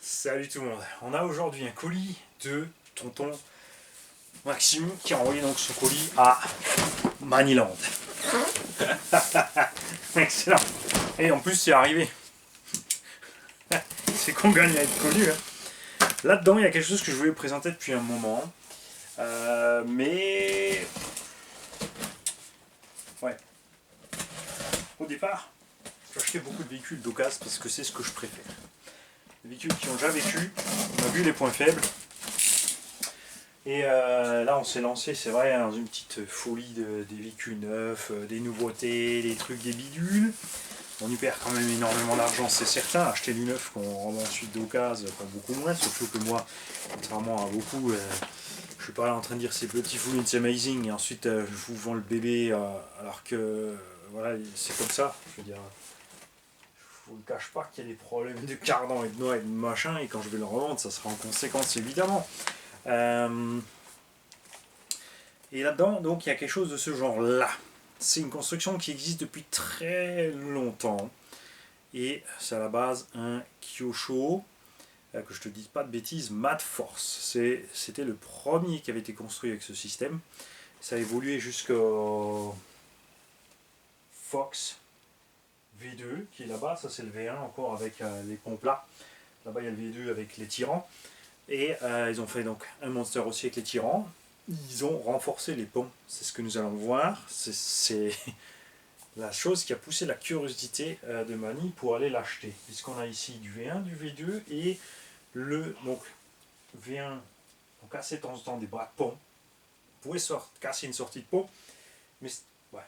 Salut tout le monde. On a aujourd'hui un colis de tonton Maxime qui a envoyé donc son colis à Maniland. Excellent. Et en plus c'est arrivé. C'est qu'on gagne à être connu. Hein. Là-dedans il y a quelque chose que je voulais présenter depuis un moment. Mais... Ouais. Au départ, j'ai acheté beaucoup de véhicules d'occasion parce que c'est ce que je préfère. Des véhicules qui ont déjà vécu, on a vu les points faibles. Et là on s'est lancé, c'est vrai, dans une petite folie des véhicules neufs, des nouveautés, des trucs, des bidules. On y perd quand même énormément d'argent, c'est certain. Acheter du neuf qu'on revend ensuite d'occasion, pas beaucoup moins, surtout que moi, contrairement à beaucoup, je suis pas là en train de dire c'est beautiful, it's amazing, et ensuite je vous vends le bébé alors que voilà, c'est comme ça. Je veux dire, je vous ne cache pas qu'il y a des problèmes de cardan et de noix et de machin, et quand je vais le revendre, ça sera en conséquence évidemment. Et là-dedans, donc, il y a quelque chose de ce genre-là. C'est une construction qui existe depuis très longtemps. Et c'est à la base un Kyosho, que je te dise pas de bêtises, Mad Force. C'était le premier qui avait été construit avec ce système. Ça a évolué jusqu'au Fox V2, qui est là-bas. Ça, c'est le V1 encore avec les pompes là. Là-bas, il y a le V2 avec les tyrans. Et ils ont fait donc un monster aussi avec les tyrans. Ils ont renforcé les ponts. C'est ce que nous allons voir. C'est la chose qui a poussé la curiosité de Mani pour aller l'acheter. Puisqu'on a ici du V1, du V2 et le donc, V1. On cassait de temps en temps des bras de pont. Vous pouvez casser une sortie de pont, mais ouais,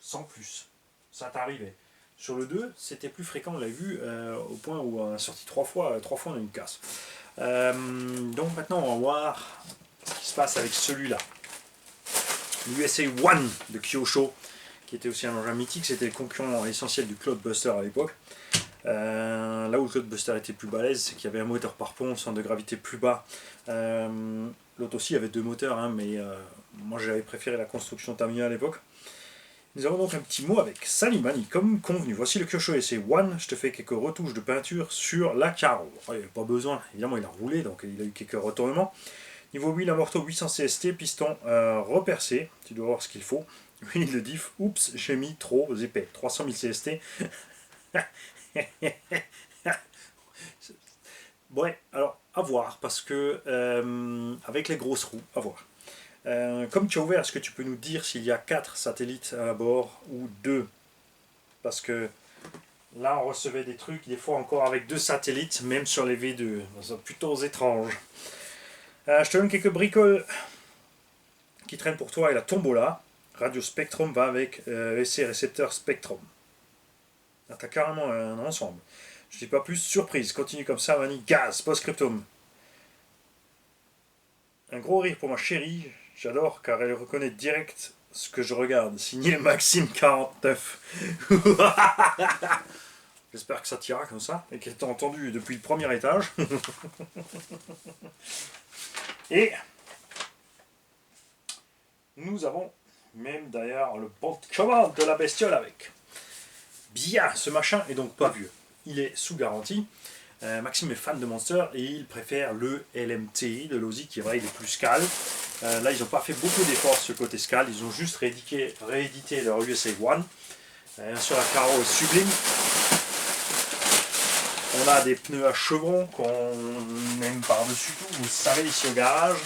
sans plus. Ça t'arrivait. Sur le 2, c'était plus fréquent, on l'a vu, au point où on a sorti 3 fois on a une casse. Donc maintenant, on va voir ce qui se passe avec celui-là. L'USA One de Kyosho, qui était aussi un engin mythique, c'était le concurrent essentiel du Cloudbuster à l'époque. Là où le Cloudbuster était plus balèze, c'est qu'il y avait un moteur par pont, centre de gravité plus bas. L'autre aussi avait deux moteurs, hein, mais moi j'avais préféré la construction Tamiya à l'époque. Nous avons donc un petit mot avec Salimani, comme convenu. Voici le Kyosho SC One. Je te fais quelques retouches de peinture sur la carreau. Il n'y avait pas besoin, évidemment il a roulé, donc il a eu quelques retournements. Niveau 8, amorto 800 CST, piston repercé, tu dois voir ce qu'il faut. Oui, le diff, oups, j'ai mis trop épais, 300 000 CST. Ouais, alors à voir, parce que avec les grosses roues, à voir. Comme tu as ouvert, est-ce que tu peux nous dire s'il y a 4 satellites à bord ou 2? Parce que là, on recevait des trucs, des fois encore avec 2 satellites, même sur les V2. C'est plutôt étrange. Je te donne quelques bricoles qui traînent pour toi et la tombola. Radio Spectrum va avec essai récepteur Spectrum. Là, t'as carrément un ensemble. Je dis pas plus, surprise, continue comme ça, Mani, gaz, post-scriptum. Un gros rire pour ma chérie, j'adore car elle reconnaît direct ce que je regarde. Signé Maxime49. J'espère que ça t'ira comme ça et qu'elle t'a entendu depuis le premier étage. Et nous avons même d'ailleurs le bon de commande de la bestiole avec. Bien, ce machin est donc pas vieux. Il est sous garantie. Maxime est fan de Monster et il préfère le LMT de Lozi qui est vrai, il est plus scale. Là, ils n'ont pas fait beaucoup d'efforts sur le côté scale, ils ont juste réédité leur USA One. Bien sûr, la carreau est sublime. On a des pneus à chevrons qu'on aime par-dessus tout, vous le savez, ici au garage.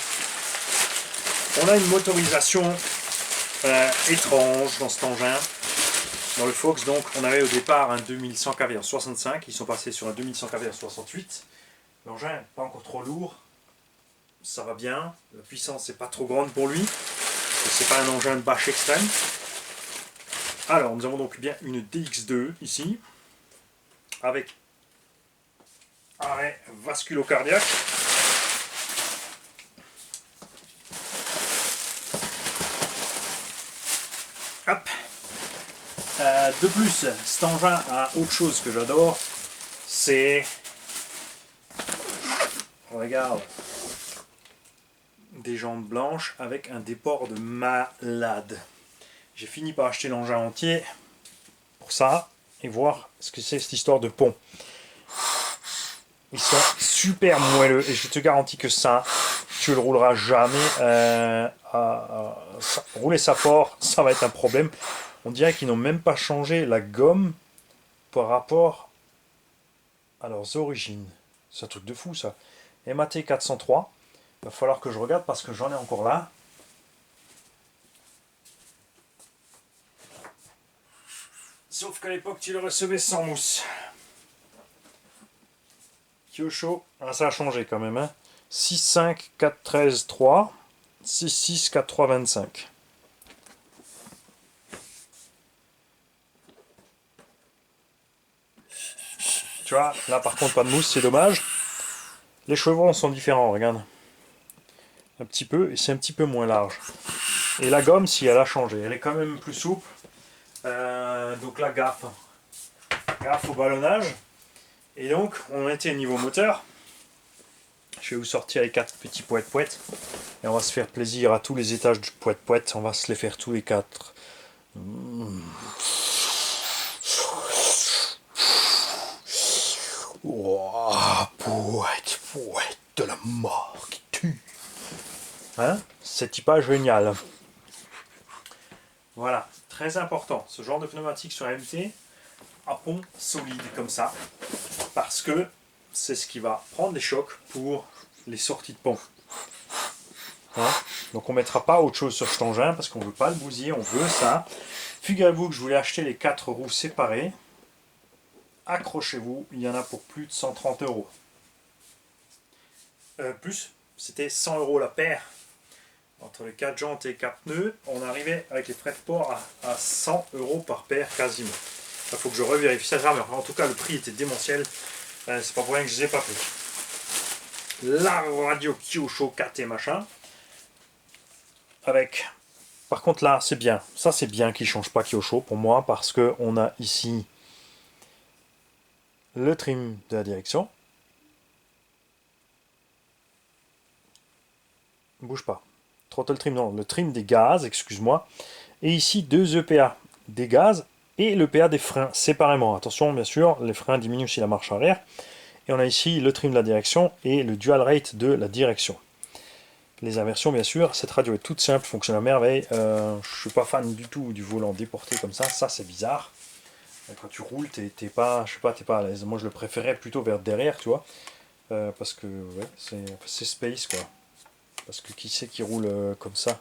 On a une motorisation étrange dans cet engin. Dans le Fox, donc, on avait au départ un 2100 kV en 65, ils sont passés sur un 2100 kV en 68. L'engin n'est pas encore trop lourd, ça va bien, la puissance n'est pas trop grande pour lui, c'est pas un engin de bâche extrême. Alors, nous avons donc bien une DX2 ici, avec arrêt vasculo-cardiaque. Hop. De plus, cet engin a autre chose que j'adore, c'est, regarde, des jantes blanches avec un déport de malade. J'ai fini par acheter l'engin entier pour ça et voir ce que c'est cette histoire de pont. Ils sont super moelleux et je te garantis que ça, tu le rouleras jamais. Rouler ça fort, ça va être un problème. On dirait qu'ils n'ont même pas changé la gomme par rapport à leurs origines. C'est un truc de fou ça. MAT 403, il va falloir que je regarde parce que j'en ai encore là. Sauf qu'à l'époque, tu le recevais sans mousse. Kyosho, ah, ça a changé quand même. Hein. 6,5, 4,13, 3. 6,6, 4,3, 25. Tu vois, là par contre, pas de mousse, c'est dommage. Les chevrons sont différents, regarde. Un petit peu, et c'est un petit peu moins large. Et la gomme, si elle a changé, elle est quand même plus souple. Donc la gaffe au ballonnage. Et donc, on était au niveau moteur. Je vais vous sortir les 4 petits poètes-poètes. Et on va se faire plaisir à tous les étages du poète-poète. On va se les faire tous les 4. Oh, poète de la mort qui tue. Hein? C'est typage génial. Voilà, très important. Ce genre de pneumatique sur MT à pont solide comme ça. Parce que c'est ce qui va prendre des chocs pour les sorties de pont. Hein? Donc on ne mettra pas autre chose sur cet engin parce qu'on ne veut pas le bousiller, on veut ça. Figurez-vous que je voulais acheter les 4 roues séparées. Accrochez-vous, il y en a pour plus de 130 euros. Plus, c'était 100 euros la paire. Entre les 4 jantes et 4 pneus, on arrivait avec les frais de port à 100 euros par paire quasiment. Il faut que je revérifie ça, mais en tout cas le prix était démentiel. C'est pas pour rien que je ne les ai pas pris. La radio Kyosho KT machin. Avec. Par contre là, c'est bien. Ça c'est bien qu'il ne change pas Kyosho pour moi parce qu'on a ici le trim de la direction. Bouge pas. Throttle trim, non, le trim des gaz, excuse-moi. Et ici 2 EPA des gaz et l'EPA des freins séparément. Attention, bien sûr, les freins diminuent si la marche arrière. Et on a ici le trim de la direction et le dual rate de la direction. Les inversions, bien sûr, cette radio est toute simple, fonctionne à merveille. Je ne suis pas fan du tout du volant déporté comme ça c'est bizarre. Quand tu roules, t'es pas à l'aise. Moi, je le préférais plutôt vers derrière, tu vois. Parce que ouais, c'est space, quoi. Parce que qui c'est qui roule comme ça?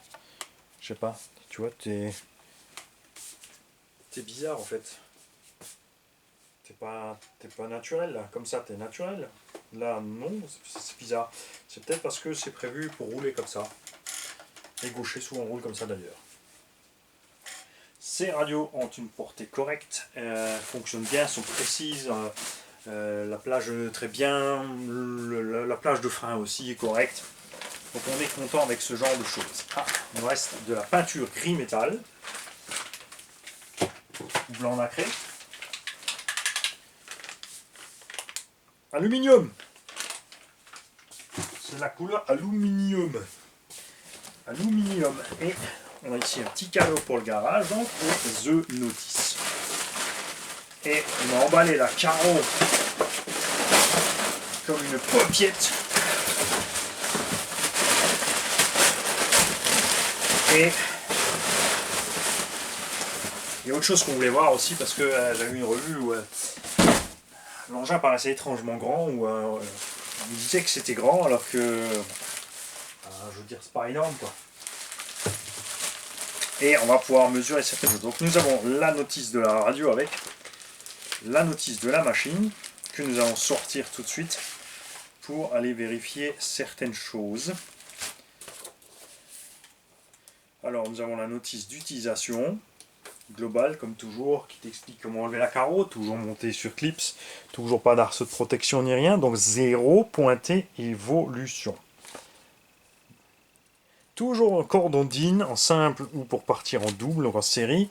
Je sais pas. Tu vois, t'es bizarre en fait. T'es pas naturel là. Comme ça, t'es naturel. Là, non, c'est bizarre. C'est peut-être parce que c'est prévu pour rouler comme ça. Les gauchers souvent roulent comme ça d'ailleurs. Ces radios ont une portée correcte, fonctionnent bien, sont précises. La plage très bien, la plage de frein aussi est correcte. Donc on est content avec ce genre de choses. Ah, il nous reste de la peinture gris métal, blanc nacré, aluminium. C'est la couleur aluminium. Aluminium. Et on a ici un petit cadeau pour le garage, donc pour The Notice. Et on a emballé la carreau comme une paupiette. Et il y a autre chose qu'on voulait voir aussi parce que j'avais vu une revue où l'engin paraissait étrangement grand, où on disait que c'était grand alors que je veux dire c'est pas énorme quoi. Et on va pouvoir mesurer certaines choses. Donc nous avons la notice de la radio avec la notice de la machine que nous allons sortir tout de suite pour aller vérifier certaines choses. Alors nous avons la notice d'utilisation globale comme toujours qui t'explique comment enlever la carreau, toujours monté sur clips, toujours pas d'arceau de protection ni rien, donc 0 pointé évolution. Toujours un cordon DIN en simple ou pour partir en double ou en série,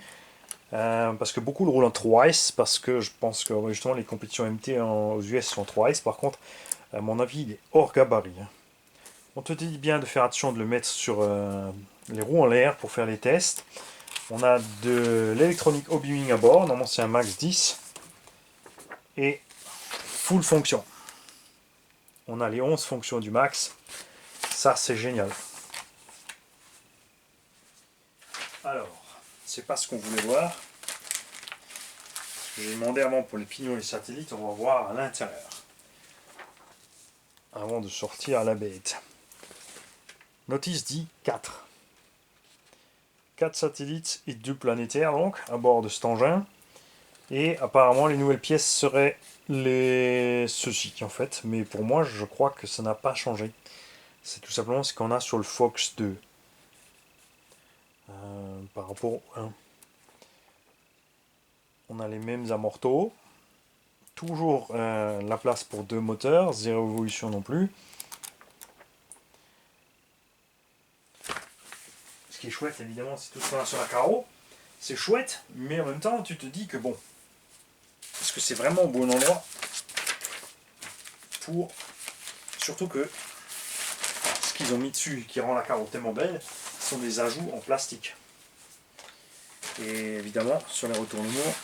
parce que beaucoup le roulent en 3S, parce que je pense que justement les compétitions MT aux US sont en 3S, par contre à mon avis il est hors gabarit. On te dit bien de faire attention de le mettre sur les roues en l'air pour faire les tests. On a de l'électronique Obi-Wan à bord, normalement c'est un Max 10 et full fonction. On a les 11 fonctions du max. Ça, c'est génial. Alors, c'est pas ce qu'on voulait voir. J'ai demandé avant pour les pignons et les satellites, on va voir à l'intérieur. Avant de sortir à la bête. Notice dit 4. 4 satellites et 2 planétaires donc à bord de cet engin. Et apparemment les nouvelles pièces seraient ceux-ci en fait. Mais pour moi je crois que ça n'a pas changé. C'est tout simplement ce qu'on a sur le Fox 2. Par rapport au 1. On a les mêmes amortos. Toujours la place pour 2 moteurs. Zéro évolution non plus. Ce qui est chouette évidemment c'est tout ce qu'on a sur la carreau. C'est chouette mais en même temps tu te dis que bon. Est-ce que c'est vraiment au bon endroit pour... Surtout que ce qu'ils ont mis dessus qui rend la carreau tellement belle sont des ajouts en plastique. Et évidemment sur les retournements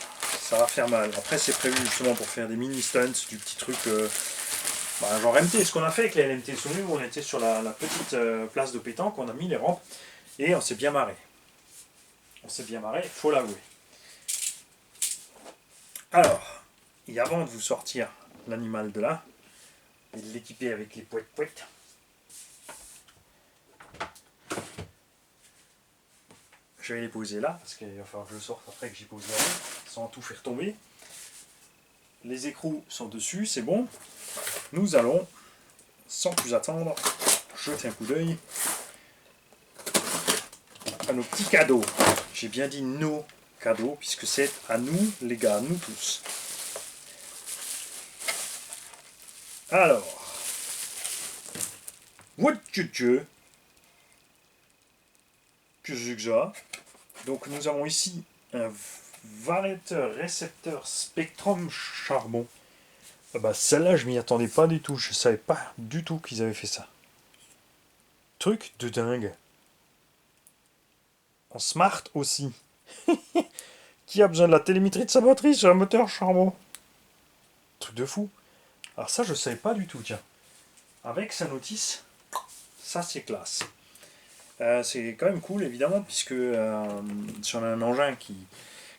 ça va faire mal. Après c'est prévu justement pour faire des mini stunts, du petit truc genre MT. Ce qu'on a fait avec les LMT, souvenez-vous, on était sur la petite place de pétanque, on a mis les rampes et on s'est bien marré. On s'est bien marré, faut l'avouer. Alors, et avant de vous sortir l'animal de là, et de l'équiper avec les pouettes, je vais les poser là, parce qu'il va falloir que je sorte après que j'y pose là, sans tout faire tomber. Les écrous sont dessus, c'est bon. Nous allons, sans plus attendre, jeter un coup d'œil à nos petits cadeaux. J'ai bien dit nos cadeaux, puisque c'est à nous, les gars, nous tous. Alors, what que c'est que ça? Donc nous avons ici un variateur récepteur Spectrum charbon. Ah bah celle-là je m'y attendais pas du tout, je savais pas du tout qu'ils avaient fait ça. Truc de dingue. En smart aussi. Qui a besoin de la télémétrie de sa batterie sur un moteur charbon? Truc de fou. Alors ça je savais pas du tout, tiens. Avec sa notice, ça c'est classe. C'est quand même cool évidemment puisque sur un engin qui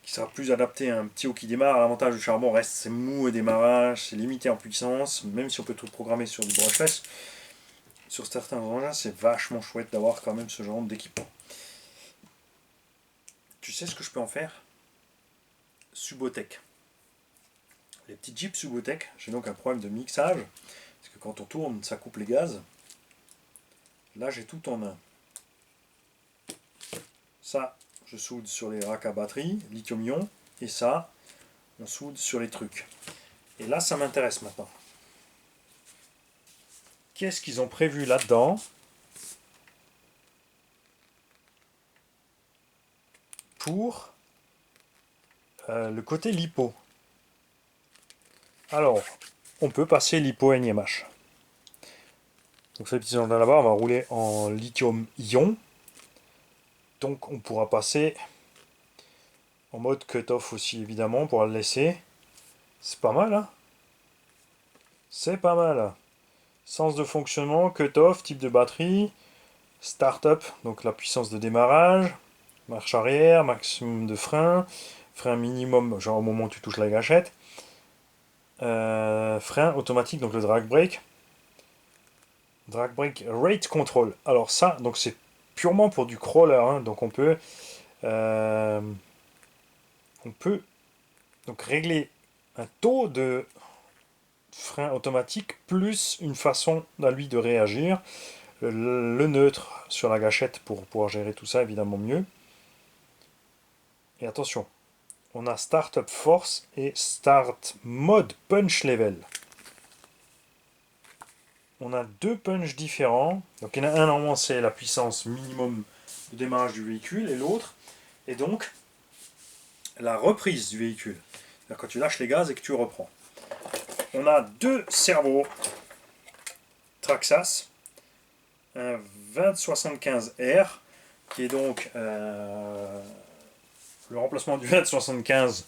sera plus adapté à un petit haut qui démarre, l'avantage du charbon reste c'est mou au démarrage, c'est limité en puissance, même si on peut tout programmer sur du brushless. Sur certains engins c'est vachement chouette d'avoir quand même ce genre d'équipement. Tu sais ce que je peux en faire? Subotech. Les petits Jeeps Subotech, j'ai donc un problème de mixage, parce que quand on tourne ça coupe les gaz. Là j'ai tout en un. Ça, je soude sur les racks à batterie, lithium-ion, et ça, on soude sur les trucs. Et là, ça m'intéresse maintenant. Qu'est-ce qu'ils ont prévu là-dedans pour le côté lipo? Alors, on peut passer lipo NIMH. Donc, ce petit engin là-bas, on va rouler en lithium-ion. Donc on pourra passer en mode cut-off aussi évidemment, on pourra le laisser. C'est pas mal hein. C'est pas mal. Sens de fonctionnement, cut-off, type de batterie, start-up, donc la puissance de démarrage, marche arrière, maximum de frein, frein minimum, genre au moment où tu touches la gâchette, frein automatique, donc le drag brake rate control. Alors ça, donc c'est purement pour du crawler, hein, donc on peut donc régler un taux de frein automatique plus une façon à lui de réagir, le neutre sur la gâchette pour pouvoir gérer tout ça évidemment mieux. Et attention, on a Startup Force et Start Mode Punch Level. On a deux punchs différents. Donc il y en a un normalement c'est la puissance minimum de démarrage du véhicule et l'autre est donc la reprise du véhicule. C'est-à-dire quand tu lâches les gaz et que tu reprends. On a deux servos Traxxas, un 2075R qui est donc le remplacement du 2075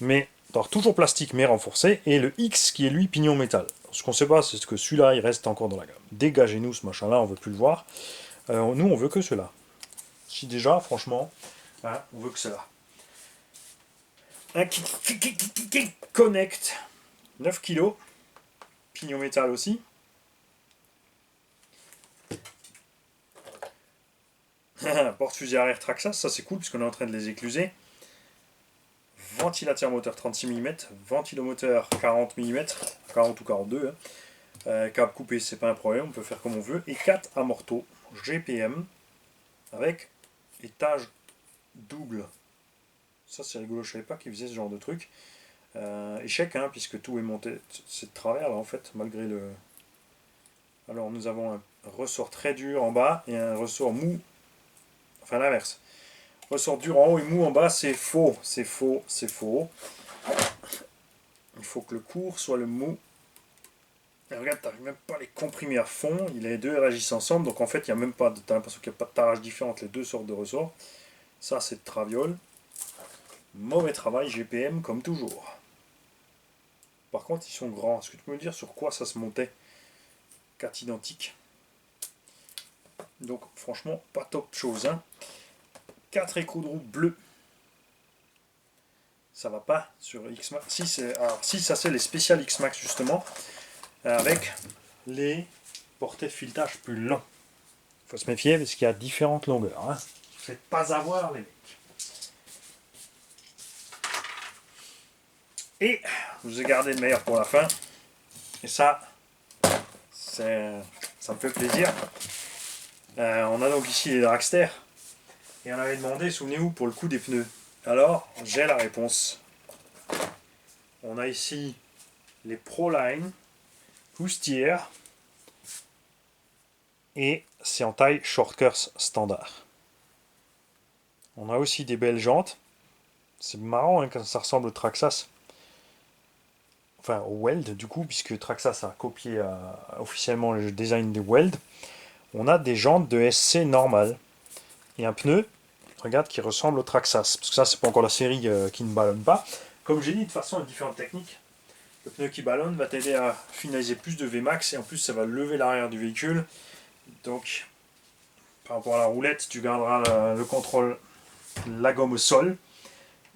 mais alors, toujours plastique mais renforcé, et le X qui est lui pignon métal. Ce qu'on ne sait pas, c'est que celui-là, il reste encore dans la gamme. Dégagez-nous ce machin-là, on veut plus le voir. Nous, on veut que cela. Si déjà, franchement, hein, on veut que cela. Un qui connecte 9 kg. Pignon métal aussi. Porte-fusée arrière Traxxas, ça c'est cool puisqu'on est en train de les écluser. Ventilateur moteur 36 mm, ventilomoteur 40 mm, 40 ou 42. Câble coupé, c'est pas un problème, on peut faire comme on veut. Et 4 amortos GPM avec étage double. Ça c'est rigolo, je savais pas qu'ils faisaient ce genre de truc. Échec, hein, puisque tout est monté, c'est de travers là en fait, malgré le... Alors nous avons un ressort très dur en bas et un ressort mou, enfin l'inverse. Ressort dur en haut et mou en bas, c'est faux, c'est faux, c'est faux. Il faut que le court soit le mou. Et regarde, t'arrives même pas à les comprimer à fond, les deux réagissent ensemble, donc en fait il y a même pas, t'as l'impression qu'il n'y a pas de tarage différent entre les deux sortes de ressorts. Ça c'est de traviole. Mauvais travail GPM comme toujours. Par contre, ils sont grands. Est-ce que tu peux me dire sur quoi ça se montait? 4 identiques. Donc, franchement, pas top chose. Hein. 4 écrous de roue bleus. Ça va pas sur X-Max. Si, ça c'est les spéciales X-Max justement. Avec les portées de filetage plus longs. Il faut se méfier parce qu'il y a différentes longueurs. Hein. Faites pas avoir les mecs. Et je vous ai gardé le meilleur pour la fin. Et ça me fait plaisir. On a donc ici les dragsters. Et on avait demandé, souvenez-vous, pour le coup des pneus. Alors, j'ai la réponse. On a ici les Proline, Houstières. Et c'est en taille Shortkurs standard. On a aussi des belles jantes. C'est marrant hein, quand ça ressemble au Traxxas. Enfin au Weld du coup, puisque Traxxas a copié officiellement le design de Weld. On a des jantes de SC normales. Et un pneu, regarde, qui ressemble au Traxxas. Parce que ça, c'est pas encore la série qui ne ballonne pas. Comme j'ai dit, de toute façon, il y a différentes techniques. Le pneu qui ballonne va t'aider à finaliser plus de Vmax. Et en plus, ça va lever l'arrière du véhicule. Donc, par rapport à la roulette, tu garderas le contrôle, la gomme au sol.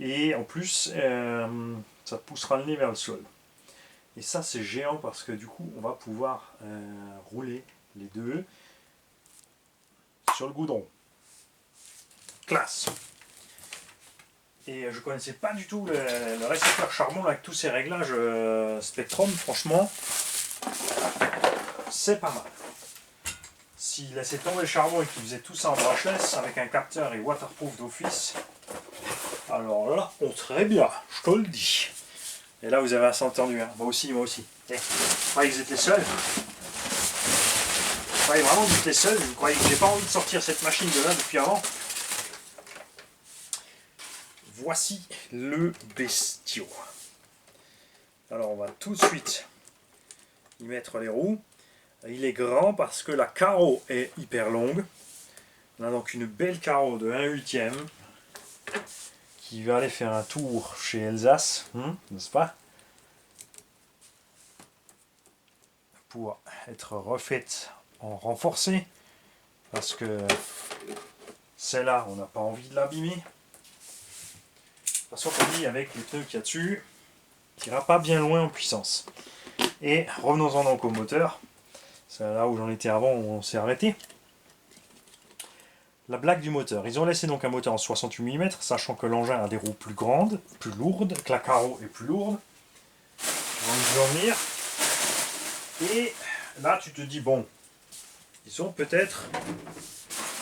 Et en plus, ça poussera le nez vers le sol. Et ça c'est géant parce que du coup on va pouvoir rouler les deux sur le goudron. Classe. Et je connaissais pas du tout le récepteur charbon avec tous ces réglages Spectrum, franchement c'est pas mal. S'il laissait tomber le charbon et qu'il faisait tout ça en brushless avec un capteur et waterproof d'office, alors là on serait bien, je te le dis. Et là vous avez assez entendu, hein. Moi aussi, moi aussi. Vous croyez que vous étiez seul? Vous croyez vraiment que vous étiez seul? Vous croyez que j'ai pas envie de sortir cette machine de là depuis avant? Voici le bestiau. Alors on va tout de suite y mettre les roues. Il est grand parce que la carreau est hyper longue. On a donc une belle carreau de 1/8 qui va aller faire un tour chez Elsace, n'est-ce pas? Pour être refaite en renforcé, parce que celle-là, on n'a pas envie de l'abîmer. De toute façon, on dit avec les pneus qu'il y a dessus, il n'ira pas bien loin en puissance. Et revenons-en donc au moteur. C'est là où j'en étais avant, où on s'est arrêté. La blague du moteur. Ils ont laissé donc un moteur en 68 mm, sachant que l'engin a des roues plus grandes, plus lourdes, que la carreau est plus lourde. On va en venir. Et là, tu te dis, bon, ils ont peut-être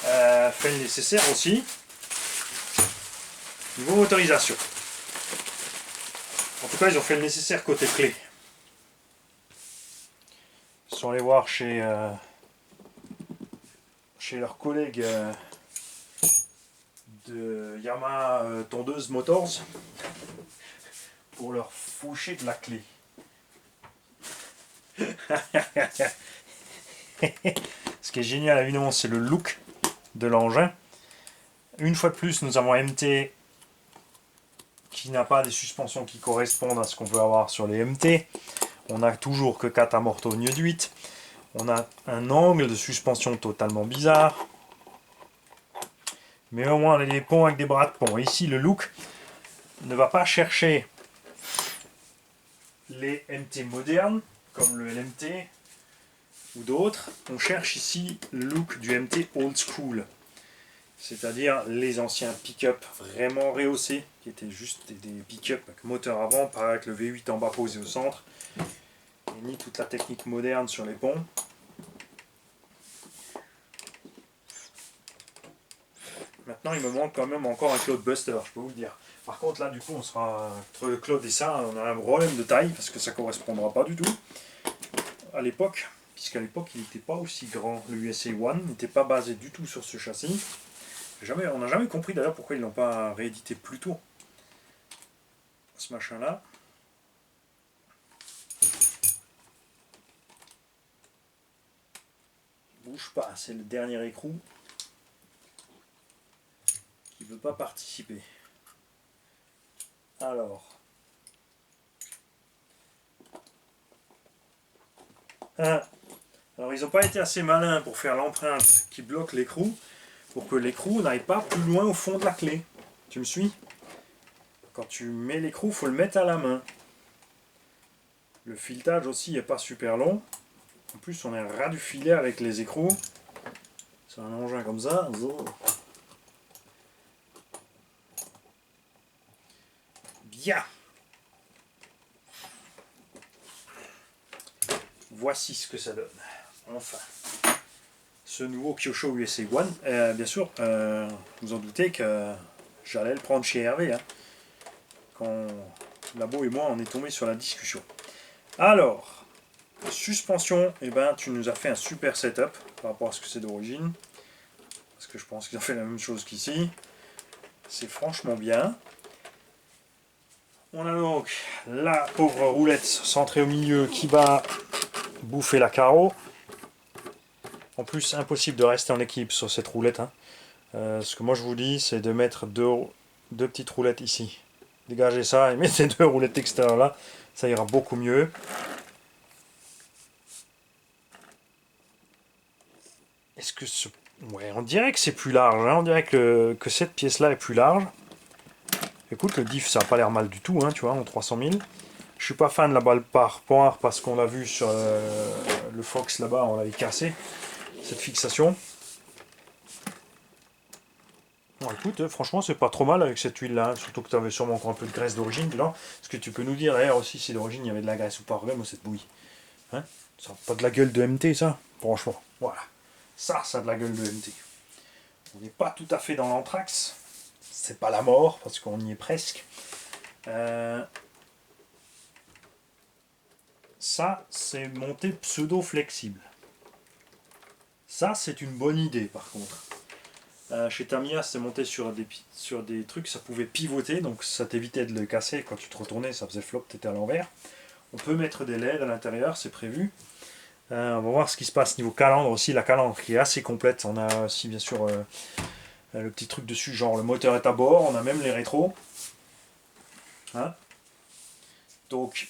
fait le nécessaire aussi. Niveau motorisation. En tout cas, ils ont fait le nécessaire côté clé. Ils sont allés voir chez leurs collègues de Yamaha Tondeuse Motors pour leur faucher de la clé. Ce qui est génial évidemment c'est le look de l'engin. Une fois de plus nous avons MT qui n'a pas des suspensions qui correspondent à ce qu'on peut avoir sur les MT. On n'a toujours que 4 amortos au lieu de 8. On a un angle de suspension totalement bizarre. Mais au moins on a des ponts avec des bras de pont. Ici le look ne va pas chercher les MT modernes, comme le LMT ou d'autres. On cherche ici le look du MT old school. C'est-à-dire les anciens pick-up vraiment rehaussés, qui étaient juste des pick-up avec moteur avant, pareil avec le V8 en bas posé au centre. Et ni toute la technique moderne sur les ponts. Maintenant, il me manque quand même encore un Cloud Buster, je peux vous le dire. Par contre, là, du coup, on sera entre le Cloud et ça, on a un problème de taille, parce que ça ne correspondra pas du tout à l'époque, puisqu'à l'époque, il n'était pas aussi grand. Le USA One n'était pas basé du tout sur ce châssis. On n'a jamais compris d'ailleurs pourquoi ils ne l'ont pas réédité plus tôt, ce machin-là. Bouge pas, c'est le dernier écrou qui ne veut pas participer. Alors, ils n'ont pas été assez malins pour faire l'empreinte qui bloque l'écrou, pour que l'écrou n'aille pas plus loin au fond de la clé. Tu me suis? Quand tu mets l'écrou, il faut le mettre à la main. Le filetage aussi n'est pas super long. En plus, on est ras du filet avec les écrous. C'est un engin comme ça. Bien. Voici ce que ça donne. Enfin. Ce nouveau Kyosho USA One. Bien sûr, vous en doutez que j'allais le prendre chez Hervé. Hein, quand Labo et moi, on est tombé sur la discussion. Alors, suspension, eh ben, tu nous as fait un super setup par rapport à ce que c'est d'origine. Parce que je pense qu'ils ont fait la même chose qu'ici. C'est franchement bien. On a donc la pauvre roulette centrée au milieu qui va bouffer la carreau. En plus, impossible de rester en équilibre sur cette roulette. Hein. Ce que moi je vous dis, c'est de mettre deux petites roulettes ici. Dégagez ça et mettez 2 roulettes extérieures là. Ça ira beaucoup mieux. Est-ce que ce... Ouais, on dirait que c'est plus large. Hein. On dirait que cette pièce-là est plus large. Écoute, le diff, ça n'a pas l'air mal du tout, hein, tu vois, en 300 000. Je suis pas fan de la balle par poire parce qu'on l'a vu sur le Fox là-bas, on l'avait cassé, cette fixation. Bon, écoute, franchement, c'est pas trop mal avec cette huile-là, hein, surtout que tu avais sûrement encore un peu de graisse d'origine dedans. Est-ce que tu peux nous dire d'ailleurs aussi si d'origine il y avait de la graisse ou pas vraiment cette bouillie, hein? Ça n'a pas de la gueule de MT, ça, franchement. Voilà, ça a de la gueule de MT. On n'est pas tout à fait dans l'anthrax. C'est pas la mort, parce qu'on y est presque. Ça, c'est monté pseudo-flexible. Ça, c'est une bonne idée, par contre. Chez Tamiya, c'est monté sur des trucs, ça pouvait pivoter, donc ça t'évitait de le casser. Quand tu te retournais, ça faisait flop, tu étais à l'envers. On peut mettre des LED à l'intérieur, c'est prévu. On va voir ce qui se passe niveau calandre aussi. La calandre qui est assez complète. On a aussi, bien sûr, le petit truc dessus, genre le moteur est à bord. On a même les rétros. Hein, donc,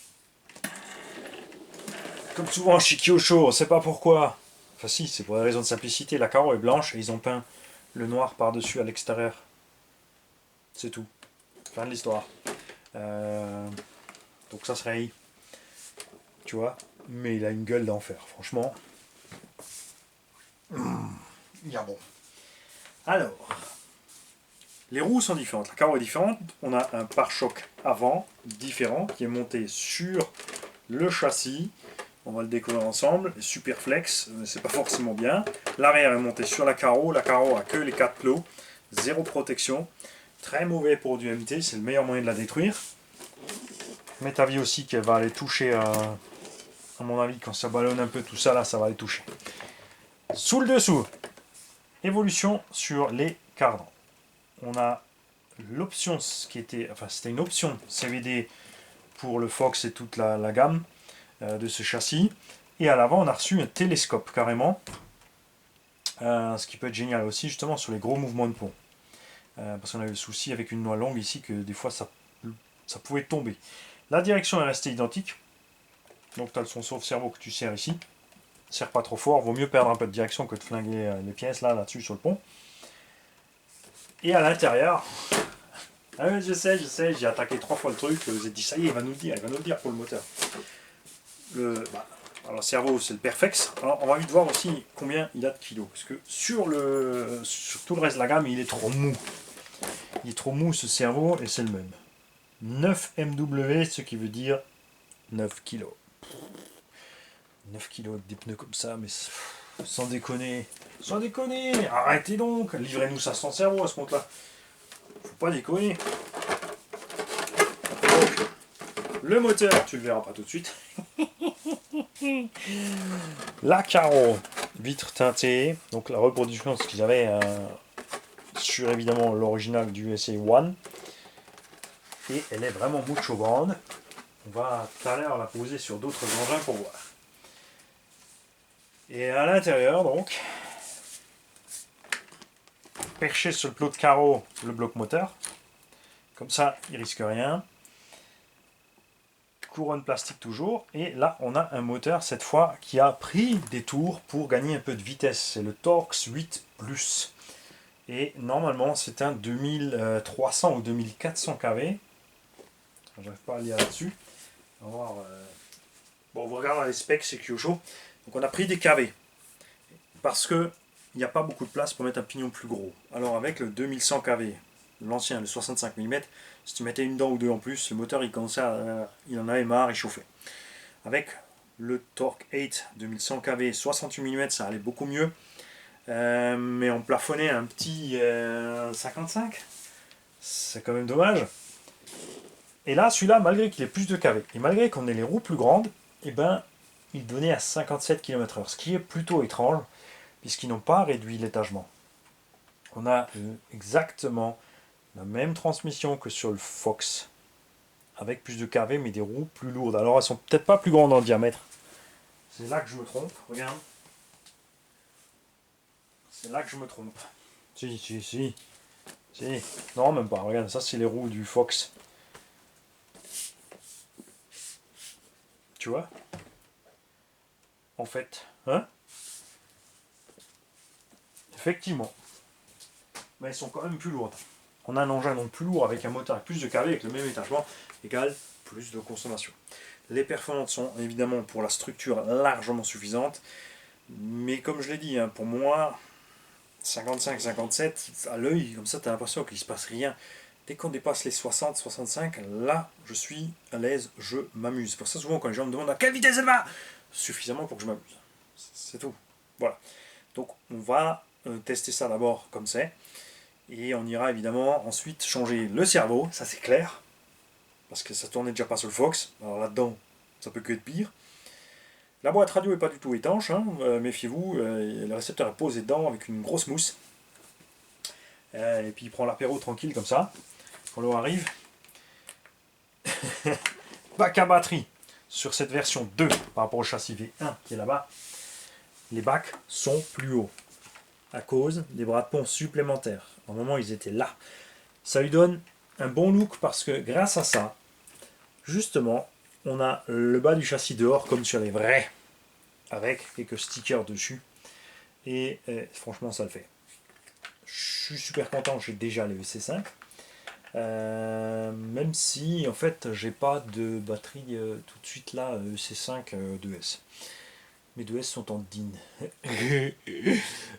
comme souvent chez Kyosho, on ne sait pas pourquoi. Enfin si, c'est pour des raisons de simplicité. La carreau est blanche et ils ont peint le noir par-dessus à l'extérieur. C'est tout. Fin de l'histoire. Donc ça se raye. Tu vois. Mais il a une gueule d'enfer, franchement. Bien bon. Alors, les roues sont différentes. La carreau est différente. On a un pare-choc avant différent qui est monté sur le châssis. On va le découvrir ensemble. Super flex, c'est pas forcément bien. L'arrière est monté sur la carreau. La carreau a que les 4 plots. Zéro protection. Très mauvais pour du MT. C'est le meilleur moyen de la détruire. Mais t'as vu aussi qu'elle va aller toucher, à mon avis, quand ça ballonne un peu tout ça, là, ça va aller toucher. Sous le dessous, évolution sur les cardans. On a l'option qui était, enfin c'était une option CVD pour le Fox et toute la gamme de ce châssis. Et à l'avant, on a reçu un télescope carrément. Ce qui peut être génial aussi justement sur les gros mouvements de pont. Parce qu'on avait le souci avec une noix longue ici que des fois ça pouvait tomber. La direction est restée identique. Donc tu as le son sauve-cerveau que tu serres ici. Serre pas trop fort, vaut mieux perdre un peu de direction que de flinguer les pièces là-dessus sur le pont. Et à l'intérieur, ah, je sais, j'ai attaqué 3 fois le truc, vous avez dit ça y est, il va nous le dire pour le moteur. Alors le cerveau c'est le Perfex. Alors, on va vite voir aussi combien il a de kilos, parce que sur tout le reste de la gamme il est trop mou. Il est trop mou ce cerveau et c'est le même. 9 MW, ce qui veut dire 9 kilos. 9 kilos des pneus comme ça, mais sans déconner. Sans déconner, arrêtez donc, livrez-nous ça sans cerveau à ce compte-là. Faut pas déconner. Donc, le moteur, tu le verras pas tout de suite. La carreau, vitre teintée, donc la reproduction, ce qu'ils avaient sur évidemment l'original du USA One. Et elle est vraiment mucho grande. On va tout à l'heure la poser sur d'autres engins pour voir. Et à l'intérieur, donc, perché sur le plot de carreau, le bloc moteur. Comme ça, il risque rien. Couronne plastique toujours. Et là, on a un moteur, cette fois, qui a pris des tours pour gagner un peu de vitesse. C'est le Torx 8 Plus. Et normalement, c'est un 2300 ou 2400 kV. J'arrive pas à lire là-dessus. On va voir. Bon, vous regardez les specs, c'est Kyosho. Donc, on a pris des kV. Parce que il n'y a pas beaucoup de place pour mettre un pignon plus gros. Alors, avec le 2100 kV, l'ancien, le 65 mm, si tu mettais une dent ou deux en plus, le moteur il commençait il en avait marre, il chauffait. Avec le Torque 8 2100 kV 68 mm, ça allait beaucoup mieux. Mais on plafonnait un petit 55. C'est quand même dommage. Et là, celui-là, malgré qu'il ait plus de kV, et malgré qu'on ait les roues plus grandes, eh ben, il donnait à 57 km/h, ce qui est plutôt étrange, puisqu'ils n'ont pas réduit l'étagement. On a exactement la même transmission que sur le Fox, avec plus de kV, mais des roues plus lourdes. Alors, elles sont peut-être pas plus grandes en diamètre. C'est là que je me trompe, regarde. C'est là que je me trompe. Si. Non, même pas. Regarde, ça c'est les roues du Fox. Tu vois? En fait, hein? Effectivement. Mais elles sont quand même plus lourdes. On a un engin donc plus lourd avec un moteur avec plus de kV, avec le même étagement, égale plus de consommation. Les performances sont évidemment pour la structure largement suffisantes. Mais comme je l'ai dit, hein, pour moi, 55-57, à l'œil, comme ça, tu as l'impression qu'il ne se passe rien. Dès qu'on dépasse les 60-65, là, je suis à l'aise, je m'amuse. Pour ça, souvent, quand les gens me demandent à quelle vitesse elle va, suffisamment pour que je m'amuse. C'est tout. Voilà. Donc, on va tester ça d'abord comme c'est. Et on ira évidemment ensuite changer le cerveau, ça c'est clair. Parce que ça tournait déjà pas sur le Fox. Alors là-dedans, ça peut que être pire. La boîte radio n'est pas du tout étanche, hein, méfiez-vous, le récepteur est posé dedans avec une grosse mousse. Et puis il prend l'apéro tranquille comme ça, quand l'eau arrive. Bac à batterie sur cette version 2 par rapport au châssis V1 qui est là-bas. Les bacs sont plus hauts à cause des bras de pont supplémentaires. Au moment où ils étaient là. Ça lui donne un bon look parce que grâce à ça, justement, on a le bas du châssis dehors comme sur les vrais, avec quelques stickers dessus. Et franchement, ça le fait. Je suis super content, j'ai déjà les EC5. Même si, en fait, j'ai pas de batterie tout de suite là, EC5 2S. Mes 2S sont en DIN.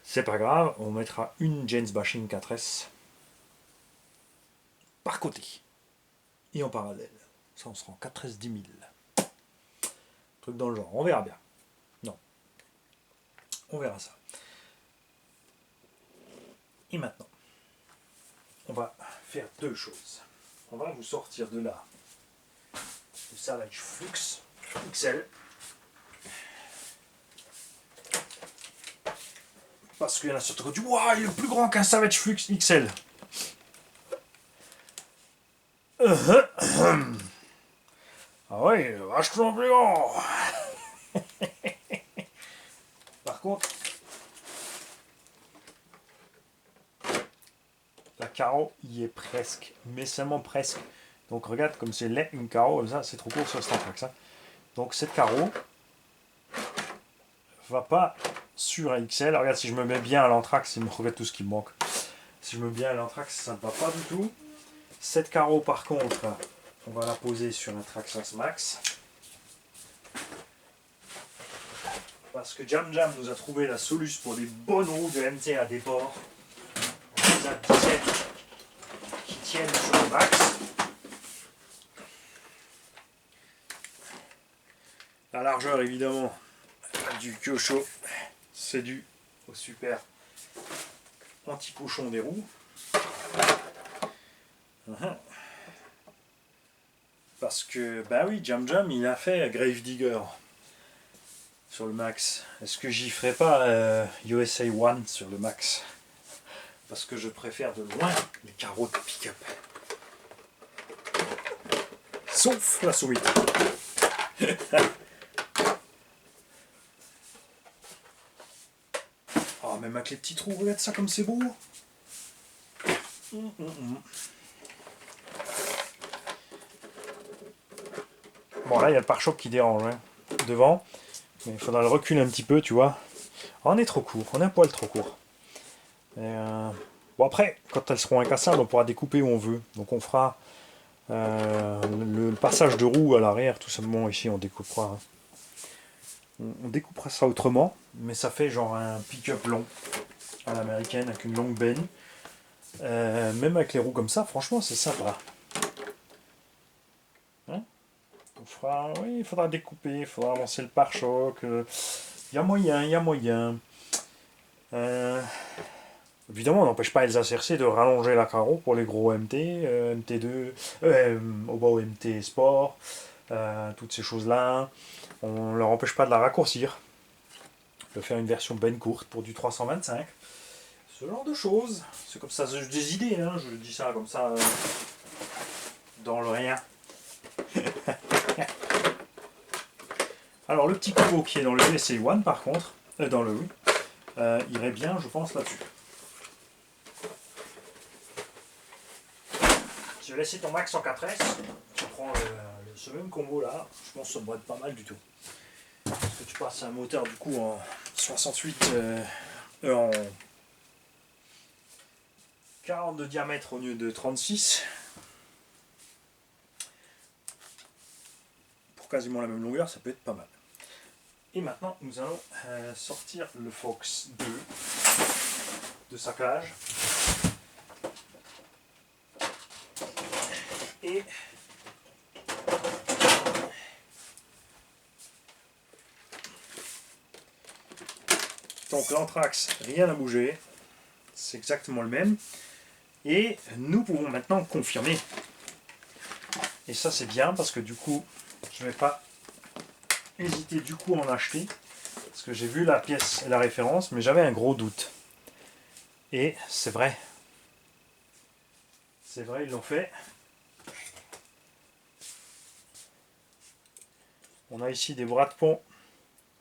C'est pas grave, on mettra une James Bashing 4S par côté. Et en parallèle. Ça, on sera en 4S 10 000. Truc dans le genre, on verra bien. Non. On verra ça. Et maintenant, on va faire deux choses. On va vous sortir de là le Savage Flux XL. Parce qu'il y en a surtout qui disent waouh, il est plus grand qu'un Savage Flux XL. Ah ouais, vachement plus grand. Par contre, la carreau y est presque, mais seulement presque. Donc regarde comme c'est laid une carreau comme ça, c'est trop court sur Star Trek ça. Donc cette carreau va pas sur un XL. Regarde, si je me mets bien à l'anthrax, il me regarde tout ce qui me manque. Si je me mets bien à l'anthrax, ça ne va pas du tout. Cette carreau par contre, on va la poser sur un Traxxas Max. Parce que Jam Jam nous a trouvé la solution pour des bonnes roues de MT à déport. Des A17 qui tiennent sur le max. La largeur évidemment du Kyosho, c'est dû au super anti-cochon des roues. Parce que, bah oui, Jam Jam il a fait Grave Digger sur le max. Est-ce que j'y ferai pas USA One sur le max? Parce que je préfère de loin les carreaux de pick-up. Sauf la Summit. Oh, même avec les petits trous, regarde ça comme c'est beau. Bon, là, il y a le pare-choc qui dérange hein, devant. Mais il faudra le reculer un petit peu, tu vois. Oh, on est trop court, on est un poil trop court. Bon, après, quand elles seront incassables, on pourra découper où on veut. Donc, on fera le passage de roue à l'arrière, tout simplement. Ici, on découpera. On découpera ça autrement, mais ça fait genre un pick-up long à l'américaine avec une longue benne. Même avec les roues comme ça, franchement, c'est sympa. Hein, on fera, oui, il faudra découper, il faudra lancer le pare-choc. Il y a moyen, il y a moyen. Évidemment, on n'empêche pas Elsa Cercé de rallonger la carreau pour les gros MT, MT2, au bas MT Sport, toutes ces choses-là. On ne leur empêche pas de la raccourcir, de faire une version ben courte pour du 325. Ce genre de choses. C'est comme ça, j'ai des idées, hein, je dis ça comme ça, dans le rien. Alors le petit combo qui est dans le USA One par contre, dans le irait bien je pense là-dessus. Tu as laissé ton max en 4S, tu prends ce même combo là, je pense que ça devrait être pas mal du tout. Parce que tu passes un moteur du coup en 68, en 40 de diamètre au lieu de 36. Pour quasiment la même longueur, ça peut être pas mal. Et maintenant, nous allons sortir le Fox 2 de sa cage. Et donc l'anthrax, rien n'a bougé. C'est exactement le même. Et nous pouvons maintenant confirmer. Et ça c'est bien parce que du coup, je ne vais pas hésiter du coup à en acheter. Parce que j'ai vu la pièce et la référence, mais j'avais un gros doute. Et c'est vrai. C'est vrai, ils l'ont fait. On a ici des bras de pont,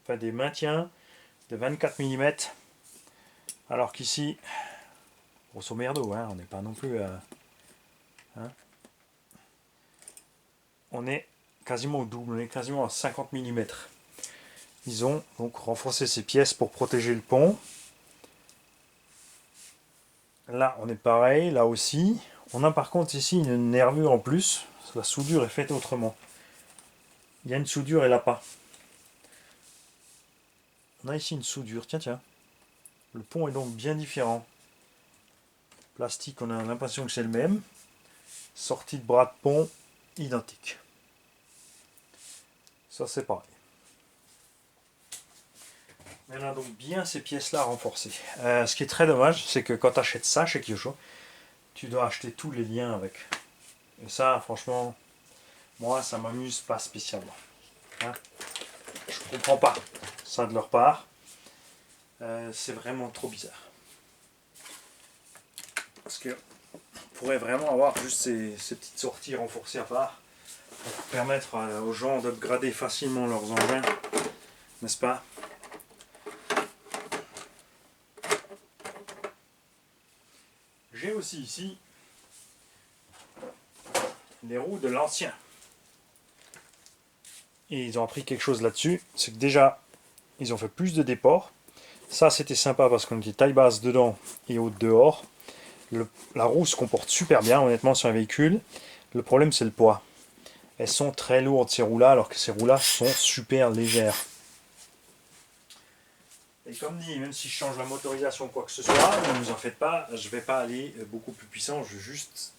enfin des maintiens de 24 mm. Alors qu'ici, grosso merdo, hein, on n'est pas non plus à... Hein, on est quasiment au double, on est quasiment à 50 mm. Ils ont donc renforcé ces pièces pour protéger le pont. Là, on est pareil, là aussi. On a par contre ici une nervure en plus. La soudure est faite autrement. Il y a une soudure et là pas. On a ici une soudure, tiens. Le pont est donc bien différent. Plastique, on a l'impression que c'est le même. Sortie de bras de pont, identique. Ça c'est pareil. On a donc bien ces pièces-là renforcées. Ce qui est très dommage, c'est que quand tu achètes ça chez Kyosho, tu dois acheter tous les liens avec. Et ça, franchement, moi, ça m'amuse pas spécialement. Hein, je comprends pas ça de leur part. C'est vraiment trop bizarre. Parce que on pourrait vraiment avoir juste ces petites sorties renforcées à part pour permettre aux gens d'upgrader facilement leurs engins, n'est-ce pas? J'ai aussi ici les roues de l'ancien. Et ils ont appris quelque chose là-dessus. C'est que déjà, ils ont fait plus de déports. Ça, c'était sympa parce qu'on était taille basse dedans et haute dehors. La roue se comporte super bien, honnêtement, sur un véhicule. Le problème, c'est le poids. Elles sont très lourdes, ces roues-là, alors que ces roues-là sont super légères. Et comme dit, même si je change la motorisation ou quoi que ce soit, ne vous en faites pas, je ne vais pas aller beaucoup plus puissant. Je veux juste,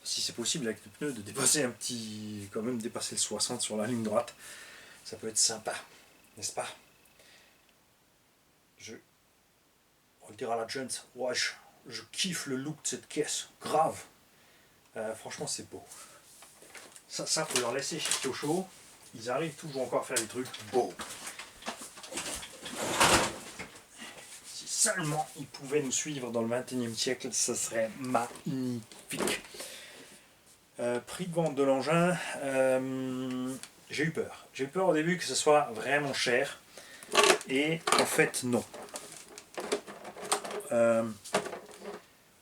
si c'est possible avec le pneu, de dépasser un petit, quand même dépasser le 60 sur la ligne droite. Ça peut être sympa, n'est-ce pas? On le dira à la gente, ouais, je kiffe le look de cette caisse, grave. Franchement, c'est beau. Ça, faut leur laisser chez Kyosho. Ils arrivent toujours encore à faire des trucs beaux. Si seulement ils pouvaient nous suivre dans le 21e siècle, ça serait magnifique. Prix de vente de l'engin, j'ai eu peur. J'ai eu peur au début que ce soit vraiment cher. Et en fait, non.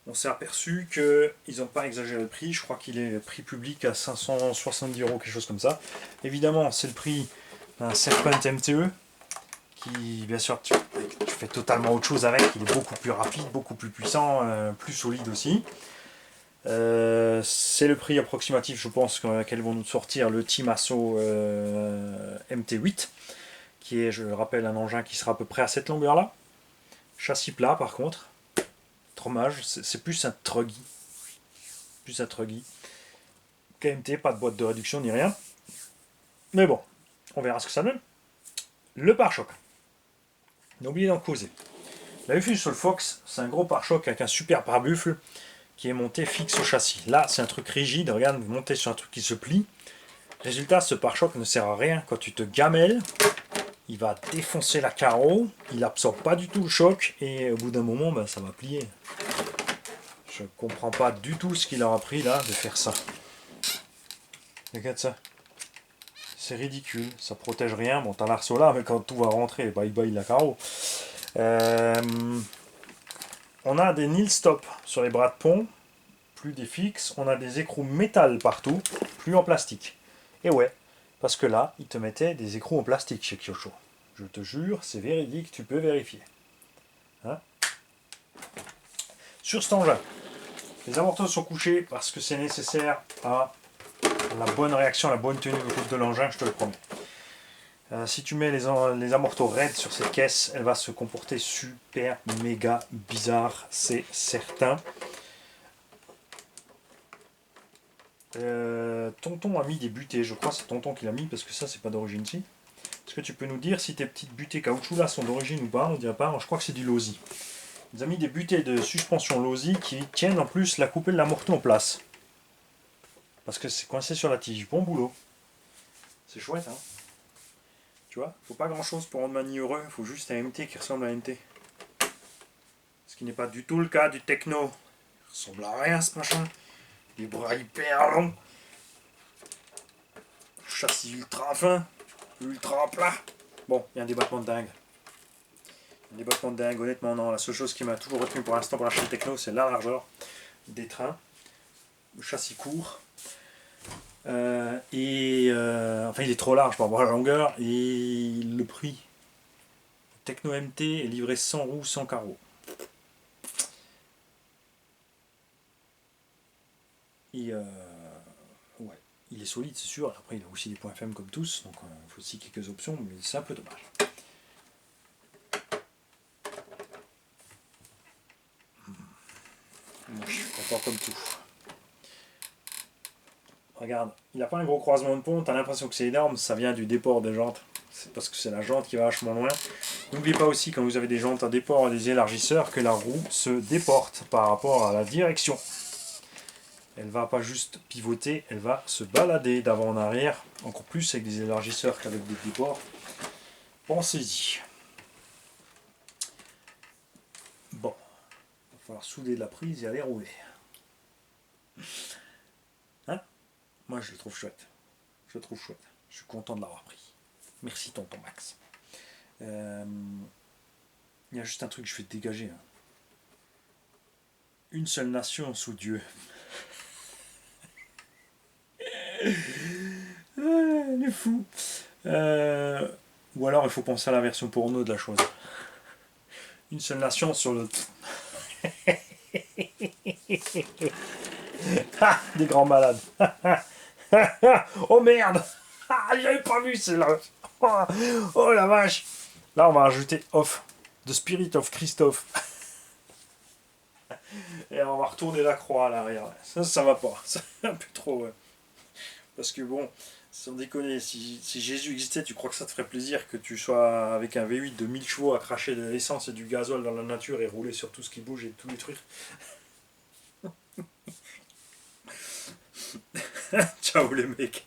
On s'est aperçu qu'ils n'ont pas exagéré le prix. Je crois qu'il est prix public à 570 €, quelque chose comme ça. Évidemment, c'est le prix d'un Serpent MTE qui, bien sûr, tu fais totalement autre chose avec. Il est beaucoup plus rapide, beaucoup plus puissant, plus solide aussi. C'est le prix approximatif, je pense, qu'elles vont nous sortir le Timasso MT8, qui est, je le rappelle, un engin qui sera à peu près à cette longueur-là. Châssis plat, par contre. Fromage, c'est plus un truggy. KMT, pas de boîte de réduction ni rien. Mais bon, on verra ce que ça donne. Le pare-choc. N'oubliez d'en causer. La buffle sur le Fox, c'est un gros pare-choc avec un super pare-buffle qui est monté fixe au châssis. Là, c'est un truc rigide. Regarde, vous montez sur un truc qui se plie. Résultat, ce pare-choc ne sert à rien. Quand tu te gamelles, il va défoncer la carreau. Il n'absorbe pas du tout le choc. Et au bout d'un moment, ben, ça va plier. Je comprends pas du tout ce qu'il leur a pris là de faire ça. Regarde ça. C'est ridicule, ça protège rien. Bon, t'as l'arceau là, mais quand tout va rentrer, bye bye la carreau. On a des nil stop sur les bras de pont, plus des fixes. On a des écrous métal partout, plus en plastique. Et ouais, parce que là, ils te mettaient des écrous en plastique chez Kyosho. Je te jure, c'est véridique, tu peux vérifier. Hein? Sur cet engin, les amortisseurs sont couchés parce que c'est nécessaire à la bonne réaction, la bonne tenue de route de l'engin, je te le promets. Si tu mets les amortos raides sur cette caisse, elle va se comporter super méga bizarre, c'est certain. Tonton a mis des butées, je crois que c'est Tonton qui l'a mis parce que ça c'est pas d'origine ici. Est-ce que tu peux nous dire si tes petites butées caoutchouc là sont d'origine ou pas? On dirait pas, je crois que c'est du Losi. Ils ont mis des butées de suspension Losi qui tiennent en plus la coupelle de l'amorto en place. Parce que c'est coincé sur la tige. Bon boulot. C'est chouette, hein. Tu vois, faut pas grand chose pour rendre Mani heureux, il faut juste un MT qui ressemble à un MT. Ce qui n'est pas du tout le cas du techno. Il ressemble à rien ce machin. Les bras hyper longs. Châssis ultra fin. Ultra plat. Bon, il y a un débattement de dingue. Un débattement de dingue, honnêtement, non. La seule chose qui m'a toujours retenu pour l'instant pour la chaîne techno, c'est la largeur des trains. Le châssis court. Enfin, il est trop large par rapport à la longueur. Et le prix. Techno MT est livré sans roue, sans carreau. Et ouais, il est solide, c'est sûr. Après, il a aussi des points faibles comme tous, donc il faut aussi quelques options, mais c'est un peu dommage. Moi, je suis content comme tout. Regarde, il n'a pas un gros croisement de pont, t'as l'impression que c'est énorme, ça vient du déport des jantes. C'est parce que c'est la jante qui va vachement loin. N'oubliez pas aussi, quand vous avez des jantes à déport et des élargisseurs, que la roue se déporte par rapport à la direction. Elle va pas juste pivoter, elle va se balader d'avant en arrière, encore plus avec des élargisseurs qu'avec des déports. Pensez-y. Bon, il va falloir souder la prise et aller rouler. Hein? Moi je le trouve chouette. Je le trouve chouette. Je suis content de l'avoir pris. Merci tonton Max. Il y a juste un truc que je vais te dégager. Hein. Une seule nation sous Dieu. Les fous. Ou alors il faut penser à la version porno de la chose. Une seule nation sur le... Ah, des grands malades. Oh merde. Ah, j'avais pas vu celle-là. Oh la vache. Là on va ajouter off. The Spirit of Christophe. Et on va retourner la croix à l'arrière. Ça va pas. C'est un peu trop. Ouais. Parce que bon, sans déconner, si Jésus existait, tu crois que ça te ferait plaisir que tu sois avec un V8 de 1000 chevaux à cracher de l'essence et du gazole dans la nature et rouler sur tout ce qui bouge et tout détruire. Ciao les mecs.